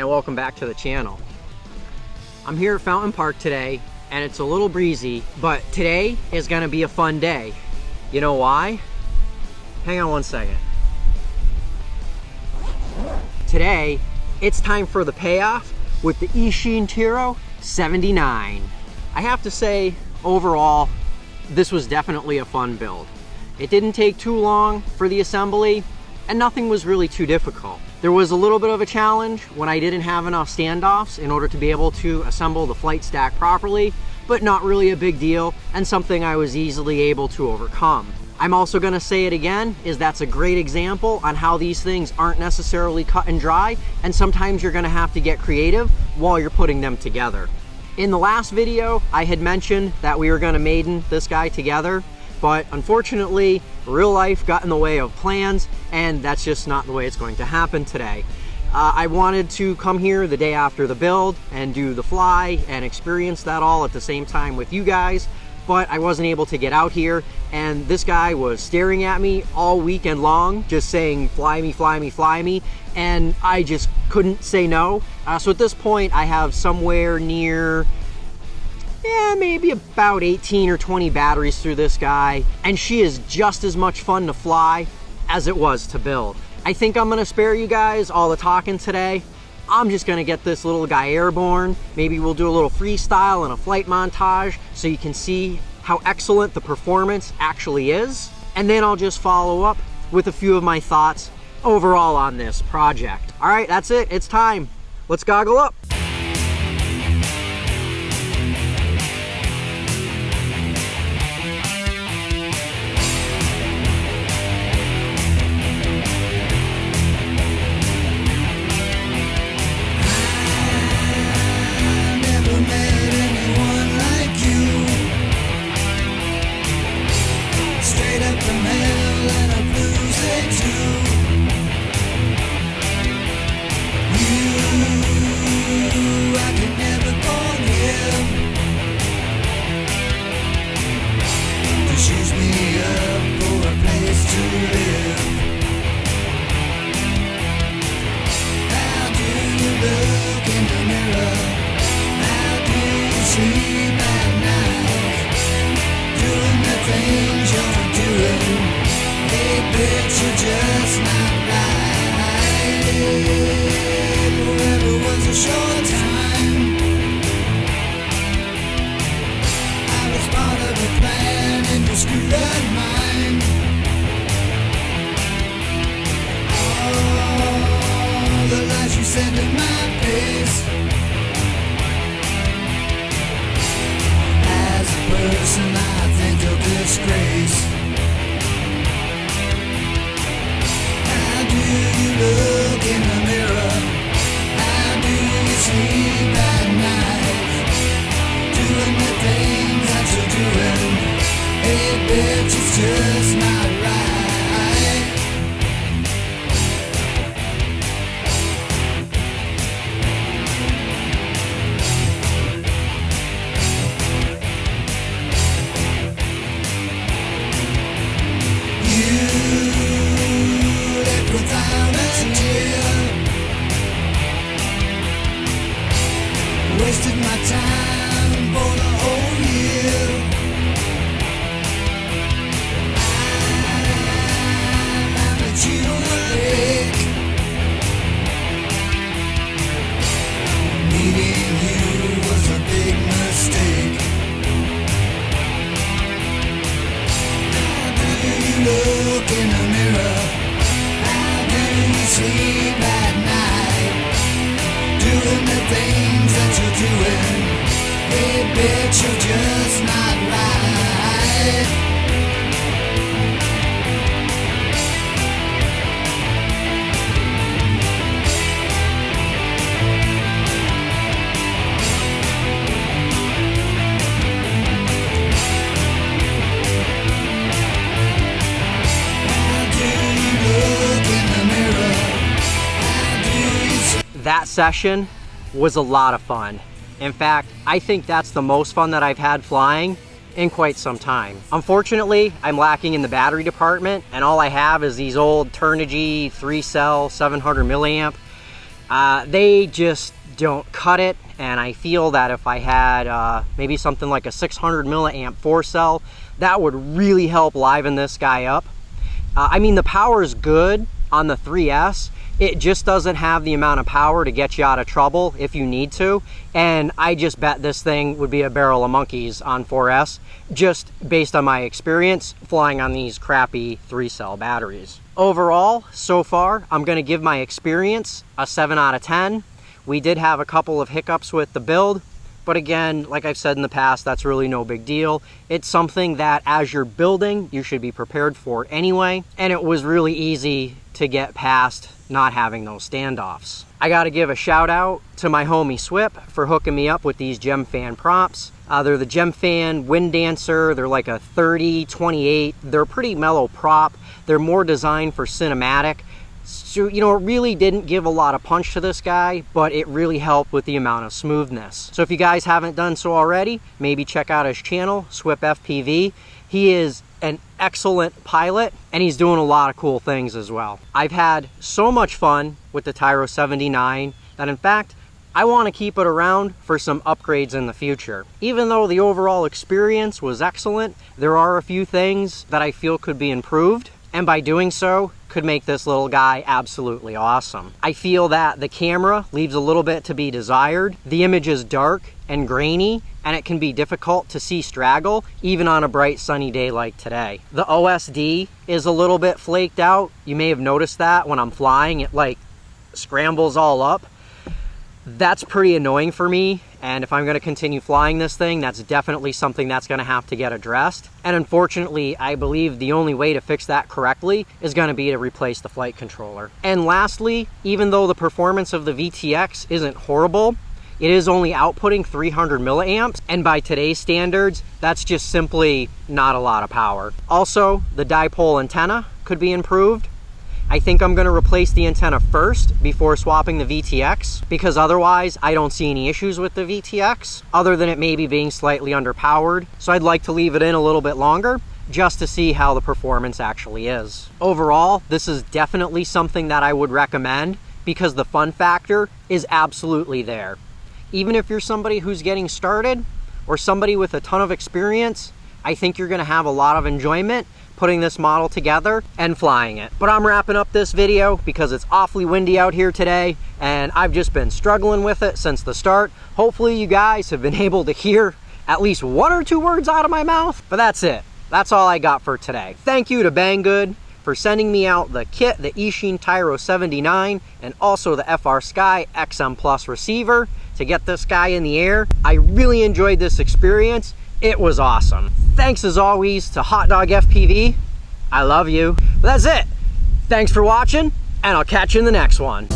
and welcome back to the channel. I'm here at Fountain Park today and it's a little breezy, but today is gonna be a fun day. You know why? Hang on one second. Today, it's time for the payoff with the Eachine Tyro 79. I have to say, overall, this was definitely a fun build. It didn't take too long for the assembly, and nothing was really too difficult. There was a little bit of a challenge when I didn't have enough standoffs in order to be able to assemble the flight stack properly, but not really a big deal, and something I was easily able to overcome. I'm also gonna say it again, is that's a great example on how these things aren't necessarily cut and dry, and sometimes you're gonna have to get creative while you're putting them together. In the last video, I had mentioned that we were gonna maiden this guy together, but unfortunately, real life got in the way of plans, and that's just not the way it's going to happen today. I wanted to come here the day after the build and do the fly and experience that all at the same time with you guys, but I wasn't able to get out here, and this guy was staring at me all weekend long, just saying, fly me, fly me, fly me, and I just couldn't say no. So at this point, I have somewhere near, maybe about 18 or 20 batteries through this guy, and she is just as much fun to fly as it was to build. I think I'm gonna spare you guys all the talking today. I'm just gonna get this little guy airborne. Maybe we'll do a little freestyle and a flight montage so you can see how excellent the performance actually is. And then I'll just follow up with a few of my thoughts overall on this project. All right, that's it, it's time. Let's goggle up. Wasted my time for the whole year. I let you awake. Meeting you was a big mistake. How do you look in the mirror? How do you sleep at night? Doing the things that you're doing, hey bitch, you're just not right. How do you look in the mirror? How do you see? That session was a lot of fun. In fact, I think that's the most fun that I've had flying in quite some time. Unfortunately, I'm lacking in the battery department, and all I have is these old Turnigy 3-cell 700 milliamp. They just don't cut it, and I feel that if I had maybe something like a 600 milliamp 4-cell, that would really help liven this guy up. I mean, the power is good on the 3S. It just doesn't have the amount of power to get you out of trouble if you need to. And I just bet this thing would be a barrel of monkeys on 4S, just based on my experience flying on these crappy 3-cell batteries. Overall, so far, I'm gonna give my experience a 7 out of 10. We did have a couple of hiccups with the build, but again, like I've said in the past, that's really no big deal. It's something that as you're building, you should be prepared for anyway. And it was really easy to get past not having those standoffs. I gotta give a shout out to my homie Swip for hooking me up with these GemFan props. They're the GemFan Wind Dancer. They're like a 30-28. They're a pretty mellow prop. They're more designed for cinematic. So, you know, it really didn't give a lot of punch to this guy, but it really helped with the amount of smoothness. So if you guys haven't done so already, maybe check out his channel, Swip FPV. He is an excellent pilot, and he's doing a lot of cool things as well. I've had so much fun with the Tyro 79 that, in fact, I want to keep it around for some upgrades in the future. Even though the overall experience was excellent, there are a few things that I feel could be improved, and by doing so, could make this little guy absolutely awesome. I feel that the camera leaves a little bit to be desired. The image is dark and grainy, and it can be difficult to see straggle, even on a bright sunny day like today. The OSD is a little bit flaked out. You may have noticed that when I'm flying, it like scrambles all up. That's pretty annoying for me, and if I'm gonna continue flying this thing, that's definitely something that's gonna have to get addressed. And unfortunately, I believe the only way to fix that correctly is gonna be to replace the flight controller. And lastly, even though the performance of the VTX isn't horrible, it is only outputting 300 milliamps, and by today's standards, that's just simply not a lot of power. Also, the dipole antenna could be improved. I think I'm going to replace the antenna first before swapping the VTX, because otherwise I don't see any issues with the VTX other than it maybe being slightly underpowered. So I'd like to leave it in a little bit longer just to see how the performance actually is. Overall, this is definitely something that I would recommend because the fun factor is absolutely there. Even if you're somebody who's getting started or somebody with a ton of experience, I think you're going to have a lot of enjoyment putting this model together and flying it. But I'm wrapping up this video because it's awfully windy out here today, and I've just been struggling with it since the start. Hopefully you guys have been able to hear at least 1 or 2 words out of my mouth, but that's it. That's all I got for today. Thank you to Banggood for sending me out the kit, the Eachine Tyro 79, and also the FrSky XM Plus receiver to get this guy in the air. I really enjoyed this experience. It was awesome. Thanks as always to HotDog FPV. I love you. But that's it. Thanks for watching, and I'll catch you in the next one.